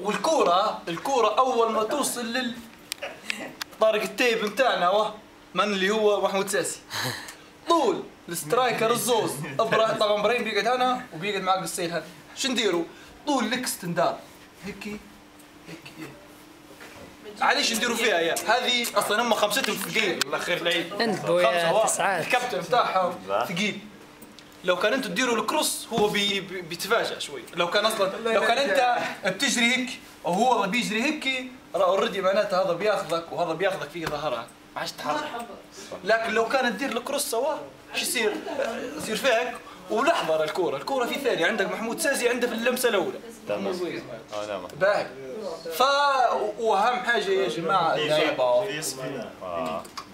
والكورة أول ما توصل طارق التيب نتاعنا من اللي هو محمود ساسي، طول السترايكر الزوز طبعا ابراهيم بيقعد هنا وبيقعد معك السيل هنا، شو نديروا؟ طول الاكستندار هيك علاش نديروا فيها يا هذه اصلا هم خمستهم ثقيل الاخير العيد خمسة تسعات الكابتن بتاعهم ثقيل. لو كان انتم تديروا الكروس هو بيتفاجئ شوي. لو كان انت بتجري هيك وهو بيجري هيك اوريدي معناتها هذا بياخذك وهذا بياخذك في ظهرك ما عادش تتحرك. لكن لو كان تدير الكروس سوا شو يصير فيك ولحظه الكوره في ثانيه عندك محمود سازي عنده في اللمسه الاولى. تمام. باهي. واهم حاجه يا جماعه اللعيبه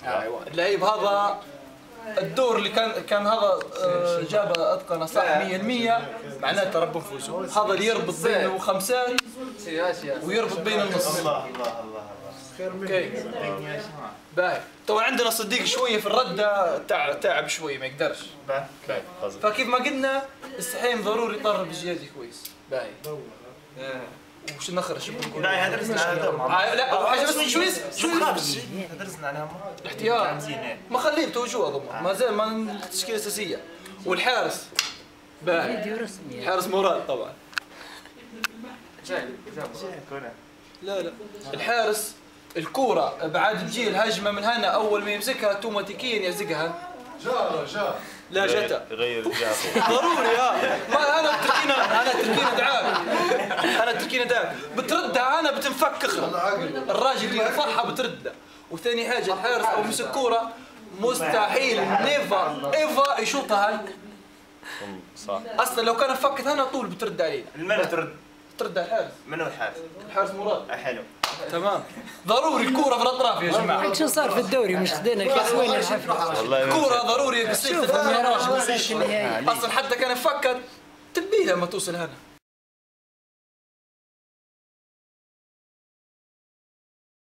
ايوه اللعيب هذا الدور اللي كان هذا جابه اتقنه صح 100% معناته رب نفوسه. هذا اللي يربط بين الخمسات ويربط بين النص. الله خير منك. باهي. طبعا عندنا صديق شويه في الرده تعب شويه ما يقدرش. فكيف ما قلنا السحيم ضروري يطرب الجهازي كويس. باهي. وش نخرج بنقول؟ لا هذا درسنا على لا حاجه بس شو خافش درسنا عليهم الاحتياط ما خليه توجوه ضمن ما زال ما التشكيله الاساسيه. والحارس باهي الحارس مراد طبعا لا الحارس الكوره بعد تجي الهجمه من هنا اول ما يمسكها اوتوماتيكيا يزقها لا جتا يغير الجهه ضروري ما انا تركينا دعاء بتردها انا بتنفك الراجل اللي يرفعها بتردها. وثاني حاجه الحارس او مسك كوره مستحيل نيفر ايفا يشوطها صح. اصلا لو كان فكت هنا طول بترد عليه. من ترد على الحارس. من هو الحارس؟ الحارس مراد. حلو تمام. ضروري الكوره في الاطراف يا جماعه. شو صار في الدوري مش خدينا كاس وين الحفله؟ الكوره ضروري بتصير في اصلا حتى كان فكت تبيها لما توصل هنا.